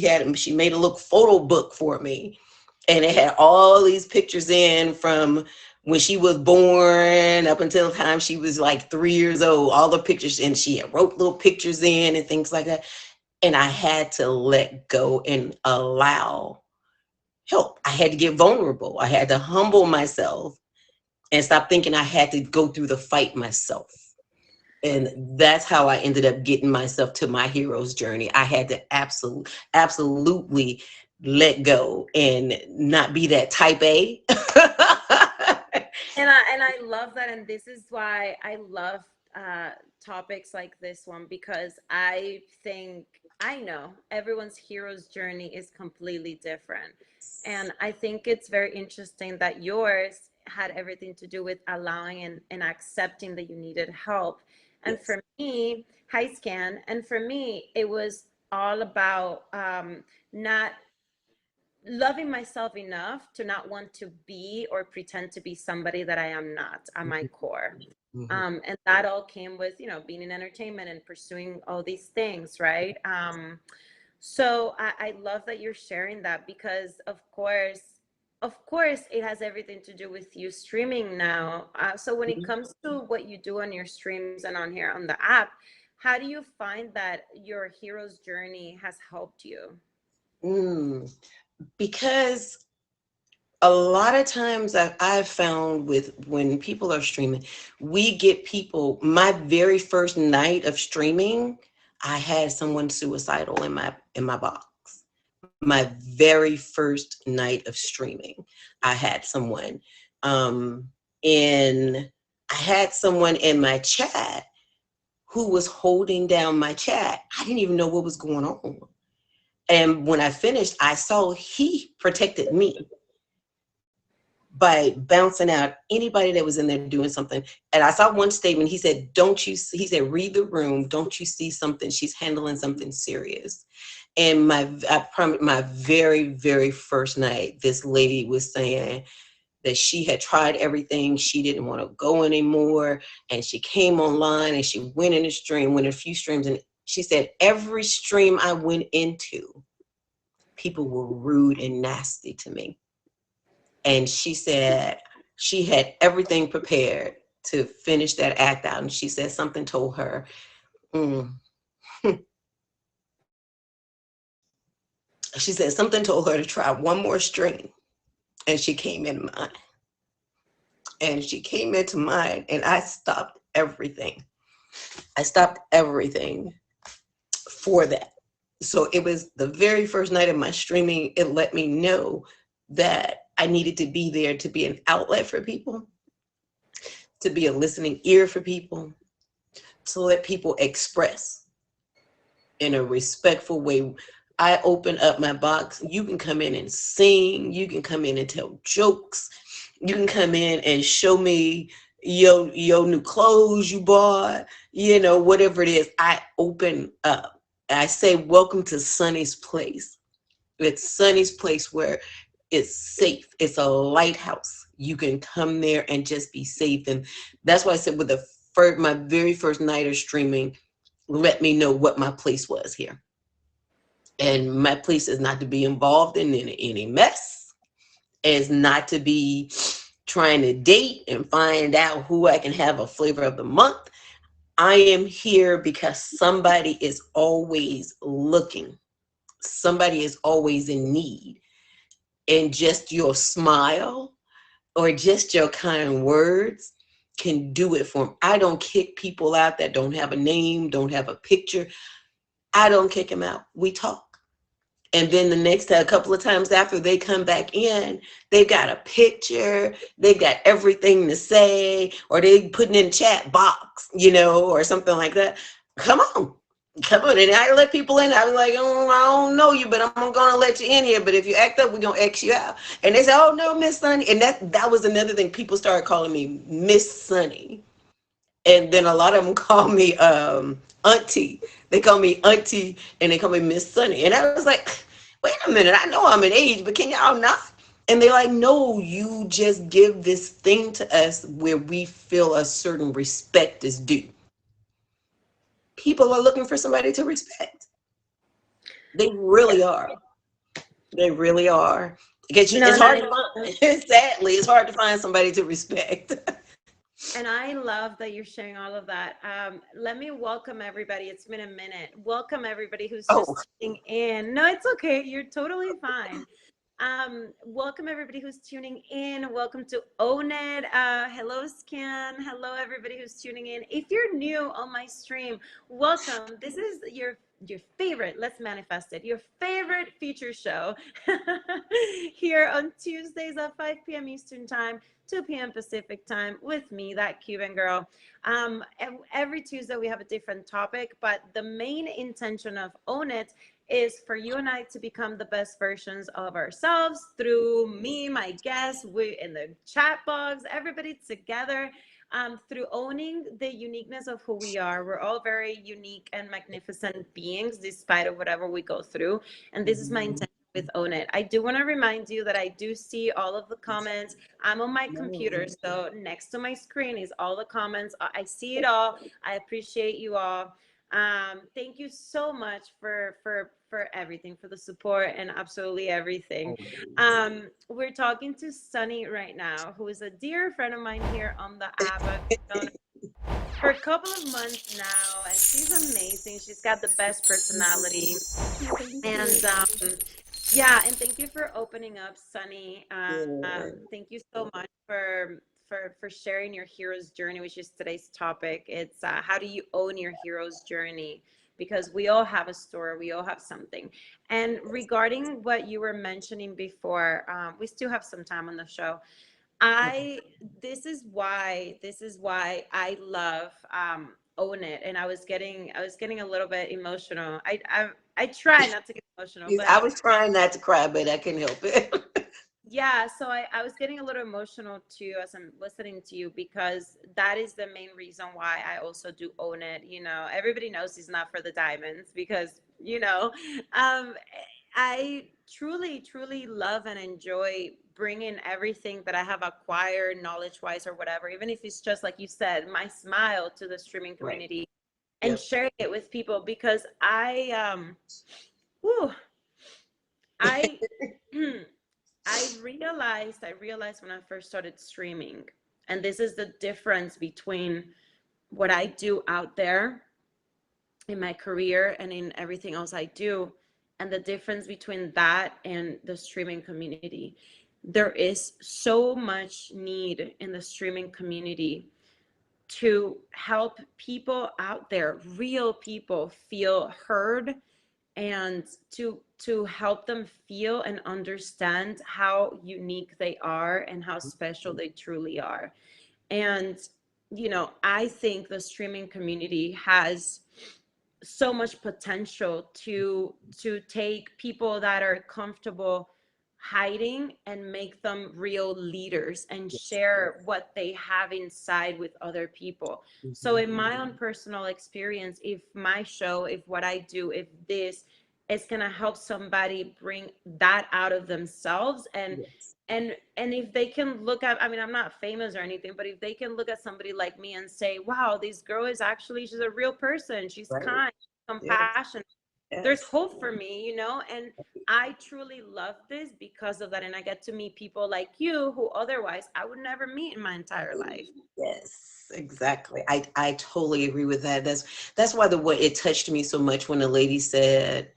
made a little photo book for me. And it had all these pictures in from when she was born up until the time she was like 3 years old, all the pictures. And she had wrote little pictures in and things like that. And I had to let go and allow help. I had to get vulnerable. I had to humble myself and stop thinking I had to go through the fight myself. And that's how I ended up getting myself to my hero's journey. I had to absolutely let go and not be that type A And I love that, and this is why I love uh, topics like this one, because I think I know everyone's hero's journey is completely different, and I think it's very interesting that yours had everything to do with allowing and accepting that you needed help, and Yes. for me, hi scan, and for me, it was all about not loving myself enough to not want to be or pretend to be somebody that I am not at my core. Mhm. And that all came with, being in entertainment and pursuing all these things, right? So I love that you're sharing that, because of course, it has everything to do with you streaming now. So when it Mhm. comes to what you do on your streams and on here on the app, how do you find that your hero's journey has helped you? Mm. Because a lot of times I've found with when people are streaming, we get people. My very first night of streaming, I had someone suicidal in my box. My very first night of streaming, I had someone um in I had someone in my chat who was holding down my chat. I didn't even know what was going on. And when I finished, I saw he protected me by bouncing out anybody that was in there doing something. And I saw one statement. He said, "Don't you see?" He said, "Read the room. Don't you see something? She's handling something serious." And my very very first night, this lady was saying that she had tried everything. She didn't want to go anymore, and she came online and she went in a stream, went in a few streams, and she said every stream I went into, people were rude and nasty to me. And she said she had everything prepared to finish that act out. And she said something told her, mm. She said something told her to try one more stream. And she came in mine. And she came into mine, and I stopped everything. I stopped everything for that. So it was the very first night of my streaming, it let me know that I needed to be there to be an outlet for people, to be a listening ear for people, to let people express in a respectful way. I open up my box. You can come in and sing. You can come in and tell jokes. You can come in and show me your new clothes you bought. Whatever it is. I open up. I say, "Welcome to Sunny's place." It's Sunny's place where it's safe. It's a lighthouse. You can come there and just be safe. And that's why I said with my very first night of streaming, let me know what my place was here. And my place is not to be involved in any mess, is not to be trying to date and find out who I can have a flavor of the month. I am here because somebody is always looking, somebody is always in need. And just your smile or just your kind words can do it for them. I don't kick people out that don't have a name, don't have a picture. I don't kick them out. We talk. And then the next a couple of times after they come back in, they've got a picture, they've got everything to say, or they put it in chat box, or something like that. Come on. Come on. And I let people in. I was like, "Oh, I don't know you, but I'm gonna let you in here. But if you act up, we're gonna X you out." And they say, "Oh no, Miss Sunny." And that was another thing. People started calling me Miss Sunny. And then a lot of them call me auntie. They call me auntie and they call me Miss Sunny. And I was like, wait a minute, I know I'm an age, but can y'all not? And they're like, no, you just give this thing to us where we feel a certain respect is due. People are looking for somebody to respect. They really are. They really are. Because No, it's and hard I to find, sadly, it's hard to find somebody to respect. and I love that you're sharing all of that. Let me welcome everybody. It's been a minute. Welcome everybody who's Oh, just tuning in. No, it's okay. You're totally fine. Welcome everybody who's tuning in. Welcome to Own It. Hello, Scan. Hello, everybody who's tuning in. If you're new on my stream, welcome. This is favorite, let's manifest it, your favorite feature show here on Tuesdays at 5 p.m. Eastern Time, 2 p.m. Pacific Time with me, that Cuban girl. Every Tuesday we have a different topic, but the main intention of Own It is for you and I to become the best versions of ourselves through me, my guests, we in the chat box, everybody together, through owning the uniqueness of who we are. We're all very unique and magnificent beings, despite of whatever we go through. And this is my Mhm. intention with Own It. I do want to remind you that I do see all of the comments. I'm on my computer, so next to my screen is all the comments. I see it all. I appreciate you all. Thank you so much for everything, for the support and absolutely everything. Always. We're talking to Sunny right now, who is a dear friend of mine here on the app. I've known her for a couple of months now, and she's amazing. She's got the best personality. Thank you. And yeah, and thank you for opening up, Sunny. Yeah. Thank you so much for sharing your hero's journey, which is today's topic. It's how do you own your hero's journey? Because we all have a story, we all have something. And regarding what you were mentioning before, we still have some time on the show. Okay. I this is why I love Own It, and I was getting a little bit emotional. I try not to get emotional, Yes, I but was trying not to cry, but I couldn't help it. yeah, so I was getting a little emotional too as I'm listening to you, because that is the main reason why I also do Own It. Everybody knows it's not for the diamonds, because um, I truly, truly love and enjoy bringing everything that I have acquired knowledge wise or whatever, even if it's just like you said, my smile to the streaming Right. community, and Yep. sharing it with people, because whew, I I realized when I first started streaming, and this is the difference between what I do out there in my career and in everything else I do, and the difference between that and the streaming community. There is so much need in the streaming community to help people out there, real people, feel heard, and to help them feel and understand how unique they are and how special they truly are. And I think the streaming community has so much potential to take people that are comfortable hiding and make them real leaders and Yes. share what they have inside with other people. So Mhm. in my own personal experience, if my show, if what I do, if this is going to help somebody bring that out of themselves, and Yes. and if they can look at, I mean, I'm not famous or anything, but if they can look at somebody like me and say, wow, this girl is actually, she's a real person, she's Right. kind, Yes. compassionate, there's Yes. hope for me. And I truly love this because of that. And I get to meet people like you who otherwise I would never meet in my entire life. Yes, exactly. I totally agree with that. That's why the way it touched me so much when the lady said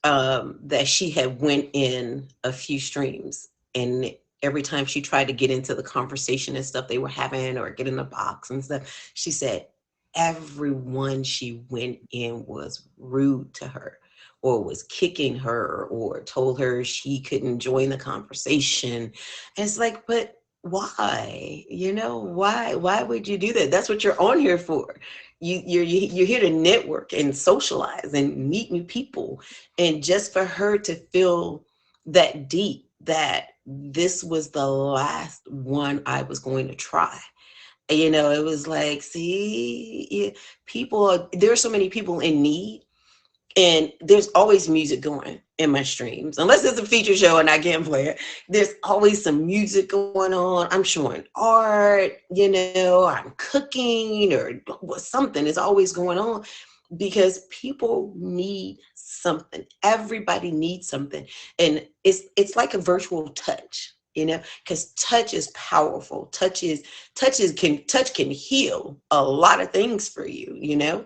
that she had went in a few streams, and every time she tried to get into the conversation and stuff they were having or get in the box and stuff, she said everyone she went in was rude to her or was kicking her or told her she couldn't join the conversation. And it's like, but why? Why would you do that? That's what you're on here for. You're here to network and socialize and meet new people, and just for her to feel that deep that this was the last one I was going to try. It was like, see, there are so many people in need, and there's always music going in my streams. Unless it's a feature show and I can't play it, there's always some music going on. I'm showing art, I'm cooking or something is always going on, because people need something. Everybody needs something. And it's like a virtual touch, because touch is powerful. Touch can heal a lot of things for you.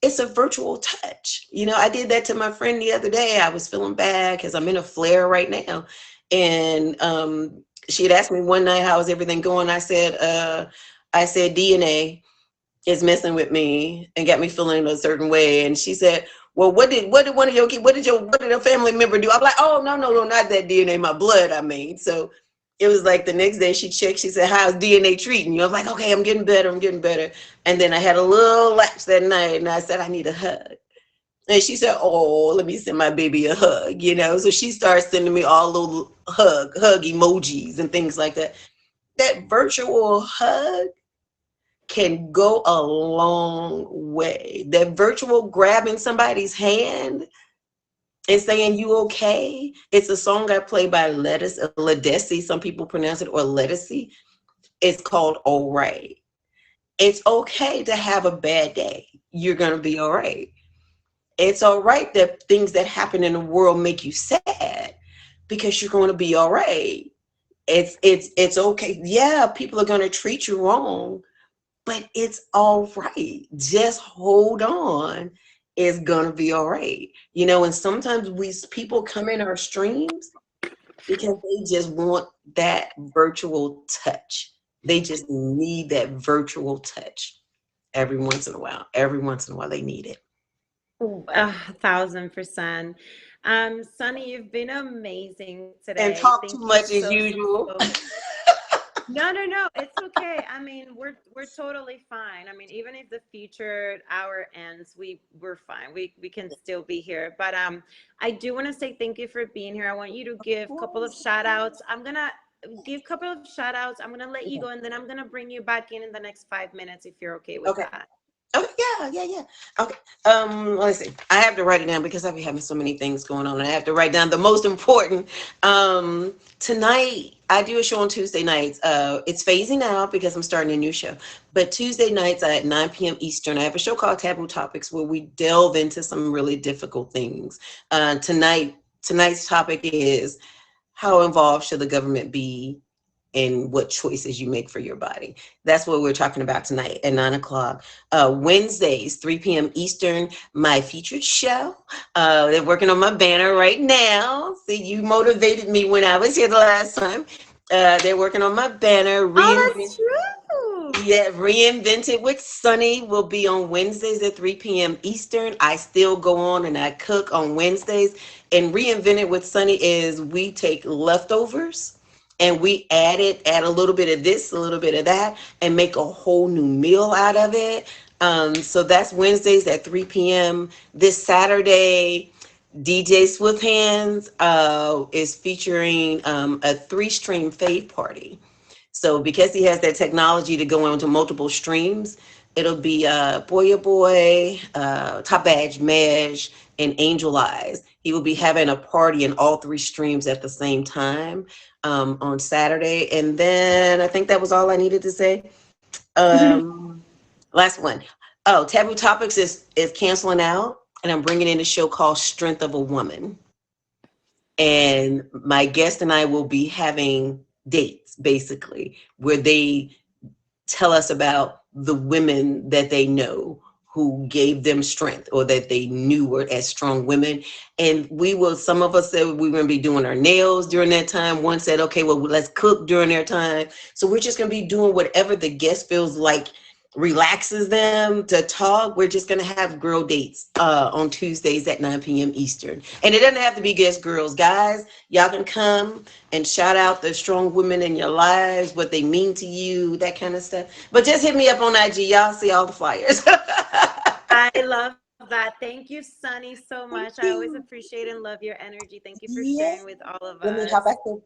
It's a virtual touch. I did that to my friend the other day. I was feeling bad because I'm in a flare right now. And she had asked me one night, how's everything going? I said DNA is messing with me and got me feeling a certain way. And she said, well, what did one of your kids, what did a family member do? I'm like, oh no, no, no, not that DNA, my blood, I mean. So it was like the next day she checked, she said, how's DNA treating you? I was like, okay, I'm getting better, I'm getting better. And then I had a little lapse that night and I said, I need a hug. And she said, oh, let me send my baby a hug, you know. So she started sending me all little hug emojis and things like that. That virtual hug can go a long way. That virtual grabbing somebody's hand and saying you okay. It's a song I play by Ledesi. Some people pronounce it, or Ledesi. It's called All Right. It's okay to have a bad day. You're gonna be all right. It's all right that things that happen in the world make you sad because you're going to be all right. It's okay. Yeah, people are going to treat you wrong, but it's all right. Just hold on. It's gonna be all right. You know, and sometimes we people come in our streams because they just want that virtual touch. They just need that virtual touch every once in a while. Every once in a while, they need it. 1,000%. Sunny, you've been amazing And today. talk too Thank you much as so, so, usual. so. No, no, no. It's okay. I mean, we're totally fine. I mean, even if the featured hour ends, we're fine. We can still be here. But I do want to say thank you for being here. I want you to Of give a couple of course. shout outs. I'm gonna give a couple of shout outs. I'm gonna let you Okay. go, and then I'm gonna bring you back in the next 5 minutes if you're okay with Okay. that. Okay. Yeah. Yeah. Yeah. Okay. Let's see. I have to write it down because I've been having so many things going on, and I have to write down the most important. Tonight I do a show on Tuesday nights. It's phasing out because I'm starting a new show. But Tuesday nights at 9 p.m. Eastern, I have a show called Taboo Topics where we delve into some really difficult things. Tonight's topic is how involved should the government be and what choices you make for your body. That's what we're talking about tonight at 9 o'clock. Wednesdays, 3 p.m. Eastern, my featured show. They're working on my banner right now. See, you motivated me when I was here the last time. They're working on my banner. Oh, that's true. Yeah, Reinvented with Sunny will be on Wednesdays at 3 p.m. Eastern. I still go on and I cook on Wednesdays. And Reinvented with Sunny is we take leftovers and we add a little bit of this, a little bit of that, and make a whole new meal out of it. So that's Wednesdays at 3 p.m. This Saturday, DJ Swift Hands is featuring a three-stream fade party. So because he has that technology to go into multiple streams, it'll be Boya Boy, Top Badge Mesh, and Angel Eyes. He will be having a party in all three streams at the same time on Saturday. And then I think that was all I needed to say. Um, Last one. Oh, Taboo Topics is canceling out, and I'm bringing in a show called Strength of a Woman. And my guest and I will be having dates basically where they tell us about the women that they know who gave them strength or that they knew were as strong women. And some of us said we were going to be doing our nails during that time. One said, okay, well, let's cook during their time. So we're just going to be doing whatever the guest feels like relaxes them to talk. We're just going to have girl dates on Tuesdays at 9 p.m. Eastern. And it doesn't have to be guest girls. Guys, y'all can come and shout out the strong women in your lives, what they mean to you, that kind of stuff. But just hit me up on IG. Y'all see all the flyers. I love that. Thank you, Sunny, so much. I Thank always you. appreciate and love your energy. Thank you for sharing Yeah. with all of Let me us. hop back to the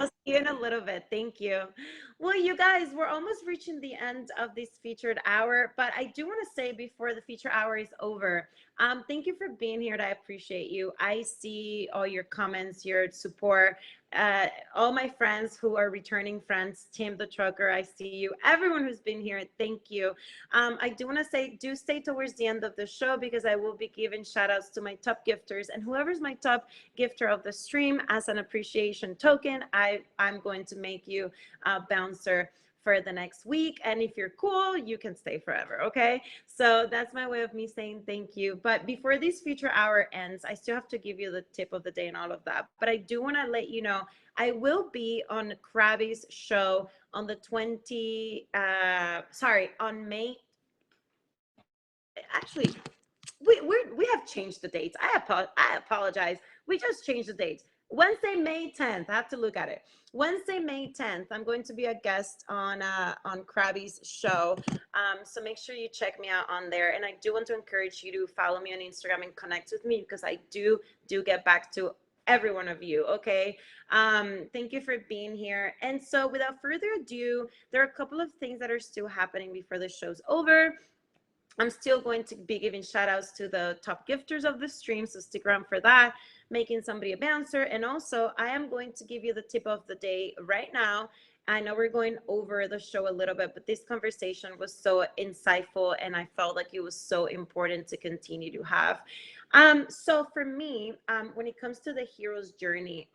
I'll box. see you in a little bit. Thank you. Well, you guys, we're almost reaching the end of this featured hour, but I do want to say before the feature hour is over, thank you for being here. I appreciate you. I see all your comments, your support. All my friends who are returning friends, Tim the trucker, I see you. Everyone who's been here, thank you. I do want to say, do stay towards the end of the show because I will be giving shout outs to my top gifters, and whoever's my top gifter of the stream as an appreciation token, I'm going to make you a bouncer for the next week. And if you're cool, you can stay forever. Okay. So that's my way of me saying thank you. But before this feature hour ends, I still have to give you the tip of the day and all of that. But I do want to let you know I will be on Krabby's show on the 20, on May. Actually, we have changed the dates. I apologize. We just changed the dates. Wednesday, May 10th. I have to look at it. Wednesday, May 10th. I'm going to be a guest on Krabby's show. So make sure you check me out on there. And I do want to encourage you to follow me on Instagram and connect with me, because I do get back to every one of you. Okay. Thank you for being here. And so without further ado, there are a couple of things that are still happening before the show's over. I'm still going to be giving shout outs to the top gifters of the stream, so stick around for that, making somebody a bouncer. And also, I am going to give you the tip of the day right now. I know we're going over the show a little bit, but this conversation was so insightful and I felt like it was so important to continue to have. So for me, when it comes to the hero's journey,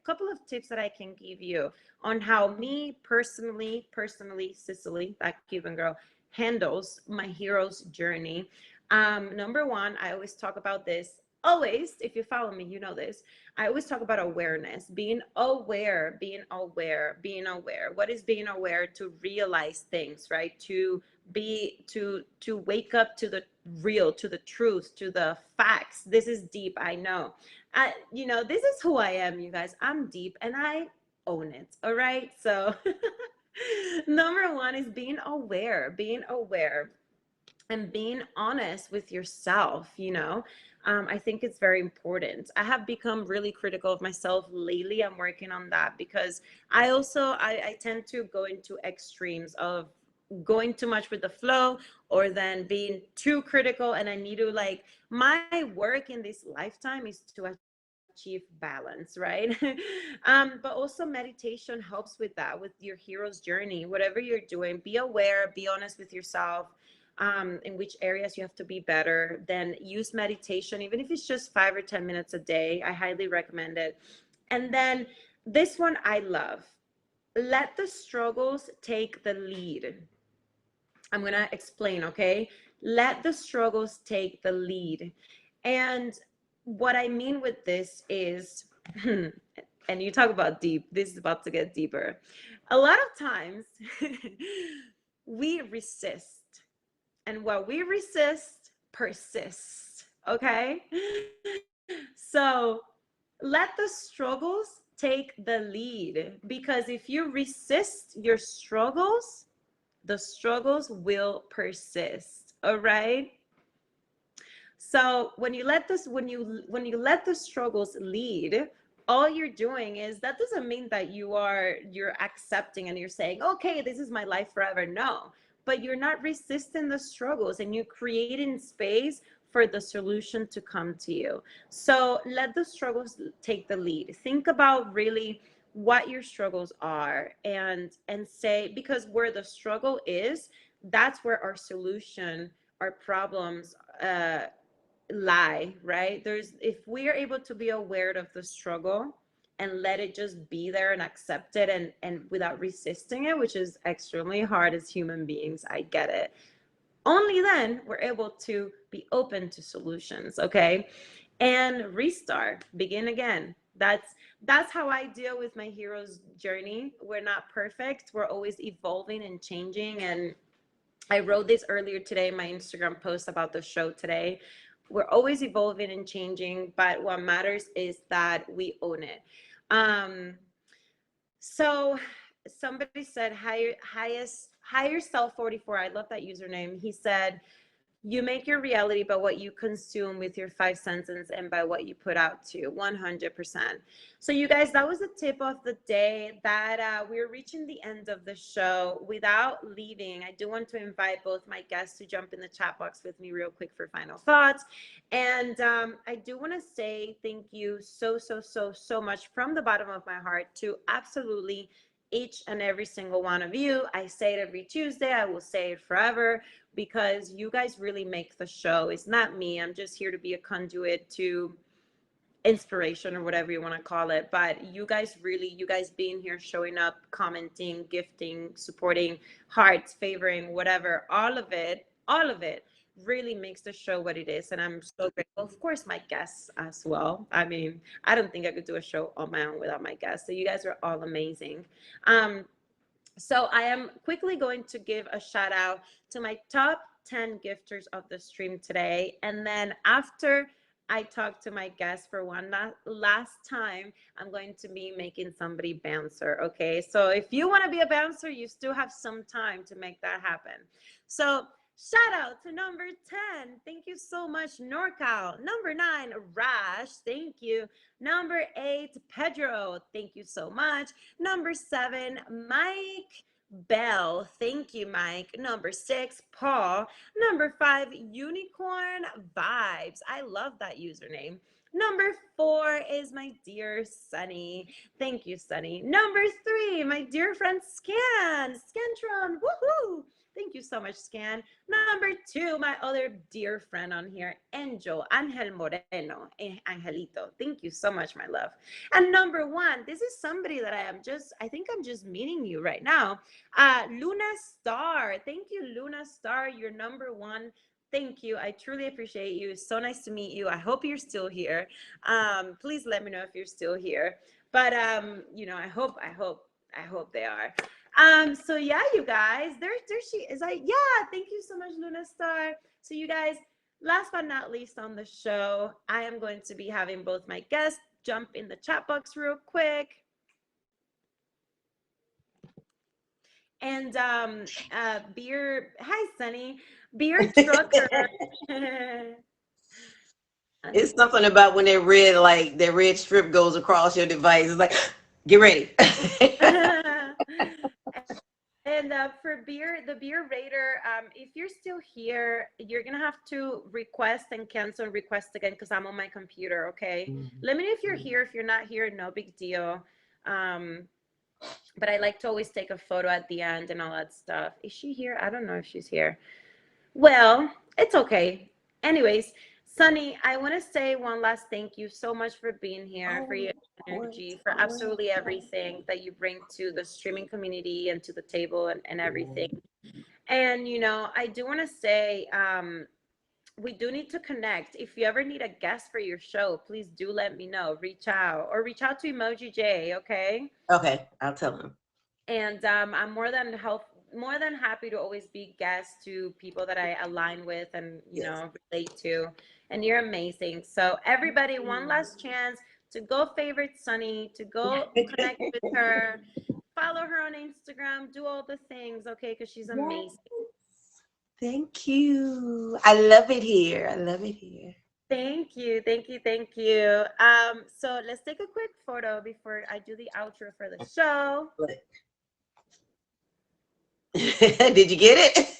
couple of tips that I can give you on how me personally, Cicely, that Cuban girl, handles my hero's journey. Number one, I always talk about this. Always, if you follow me, you know this. I always talk about awareness, being aware, being aware, being aware. What is being aware? To realize things, right? To wake up to the real, to the truth, to the facts. This is deep, I know. This is who I am, you guys. I'm deep and I own it. All right. So number one is being aware and being honest with yourself. I think it's very important. I have become really critical of myself lately. I'm working on that because I tend to go into extremes of going too much with the flow, or then being too critical. And I need to, like, my work in this lifetime is to achieve balance, right? But also meditation helps with that, with your hero's journey. Whatever you're doing, be aware, be honest with yourself, in which areas you have to be better. Then use meditation, even if it's just 5 or 10 minutes a day. I highly recommend it. And then this one I love: let the struggles take the lead. I'm going to explain, okay? Let the struggles take the lead. And what I mean with this is, and you talk about deep, this is about to get deeper. A lot of times we resist, and what we resist persists, okay? So let the struggles take the lead, because if you resist your struggles, the struggles will persist. All right. So when you let the struggles lead, all you're doing is, that doesn't mean that you're accepting and you're saying, okay, this is my life forever. No, but you're not resisting the struggles, and you're creating space for the solution to come to you. So let the struggles take the lead. Think about really what your struggles are, and say, because where the struggle is, that's where our solution, our problems, lie, right? If we are able to be aware of the struggle and let it just be there and accept it, and without resisting it, which is extremely hard as human beings, I get it, only then we're able to be open to solutions. Okay. And restart, begin again. That's how I deal with my hero's journey. We're not perfect, we're always evolving and changing. And I wrote this earlier today in my Instagram post about the show today. We're always evolving and changing, but what matters is that we own it. Um, so somebody said, higher self 44. I love that username. He said, you make your reality by what you consume with your five senses and by what you put out to 100%. So you guys, that was the tip of the day. That we're reaching the end of the show. Without leaving, I do want to invite both my guests to jump in the chat box with me real quick for final thoughts. And I do want to say thank you so much from the bottom of my heart to absolutely each and every single one of you. I say it every Tuesday. I will say it forever, because you guys really make the show. It's not me. I'm just here to be a conduit to inspiration, or whatever you want to call it. But you guys being here, showing up, commenting, gifting, supporting, hearts, favoring, whatever, all of it really makes the show what it is. And I'm so grateful. Of course, my guests as well. I mean, I don't think I could do a show on my own without my guests. So you guys are all amazing. So I am quickly going to give a shout out to my top 10 gifters of the stream today. And then after I talk to my guest for one last time, I'm going to be making somebody bouncer. Okay. So if you want to be a bouncer, you still have some time to make that happen. So shout out to number 10. Thank you so much, NorCal. Number 9, Rash. Thank you. Number 8, Pedro. Thank you so much. Number 7, Mike Bell. Thank you, Mike. Number 6, Paul. Number 5, Unicorn Vibes. I love that username. Number 4 is my dear Sunny. Thank you, Sunny. Number 3, my dear friend Scan. Scantron. Woohoo! Thank you so much, Scan. Number 2, my other dear friend on here, Angel Moreno, Angelito. Thank you so much, my love. And number 1, this is somebody that I think I'm just meeting you right now. Luna Star. Thank you, Luna Star. You're number 1. Thank you. I truly appreciate you. So nice to meet you. I hope you're still here. Please let me know if you're still here. But I hope they are. So yeah, you guys, there she is. Yeah, thank you so much, Luna Star. So you guys, last but not least on the show, I am going to be having both my guests jump in the chat box real quick. And beer, hi Sunny, beer trucker. It's something about when that red strip goes across your device. It's like, get ready. And for beer, the beer raider, if you're still here, you're gonna have to request and cancel and request again because I'm on my computer. Okay, let me know if you're here. If you're not here, no big deal. Um, but I like to always take a photo at the end and all that stuff. Is she here? I don't know if she's here. Well, it's okay. Anyways, Sunny, I want to say one last thank you so much for being here, for Oh, your of course, energy, of for course. absolutely everything that you bring to the streaming community and to the table and everything. And, I do want to say, we do need to connect. If you ever need a guest for your show, please do let me know. Reach out or reach out to Emoji J, okay? Okay, I'll tell him. And I'm more than happy to always be guest to people that I align with and Yes. relate to. And you're amazing. So everybody, one last chance to go favorite Sunny, to go connect with her, follow her on Instagram, do all the things, okay? Because she's Yes. amazing. Thank you. I love it here. I love it here. Thank you, thank you, thank you. So let's take a quick photo before I do the outro for the show. Did you get it?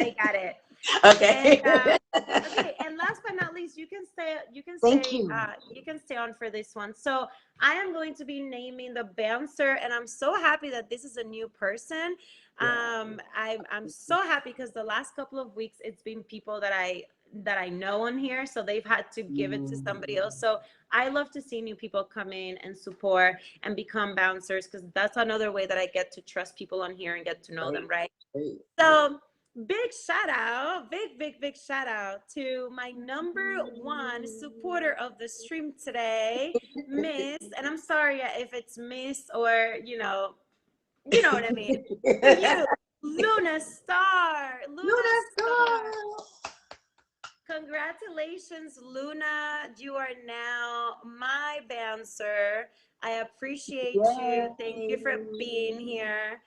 I got it. And Okay. okay, and last but not least, Thank you. you can stay on for this one. So I am going to be naming the bouncer, and I'm so happy that this is a new person. Yeah. I'm so happy because the last couple of weeks it's been people that I know on here, so they've had to give it to somebody else. So I love to see new people come in and support and become bouncers because that's another way that I get to trust people on here and get to know them, Great, right? great, great. So big shout out, big shout out to my number 1 supporter of the stream today, Miss, and I'm sorry if it's Miss or you know what I mean. To you, Luna Star, Luna Luna Star. Star. Congratulations, Luna. You are now my bouncer. I appreciate you. Thank you for being here.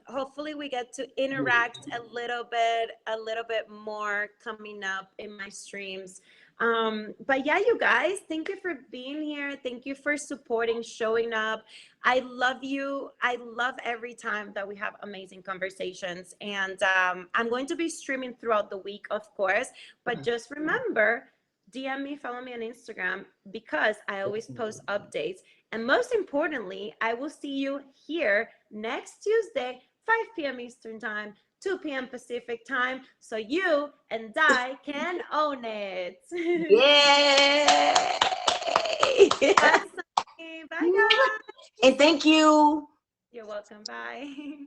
Hopefully we get to interact a little bit more coming up in my streams. But yeah, you guys, thank you for being here. Thank you for supporting, showing up. I love you. I love every time that we have amazing conversations. And I'm going to be streaming throughout the week, of course. But just remember, DM me, follow me on Instagram because I always post updates. And most importantly, I will see you here next Tuesday, 5 p.m. Eastern Time, 2 p.m. Pacific Time, so you and I can own it. Yay! Bye, Sunny. Bye, guys. And thank you. You're welcome. Bye.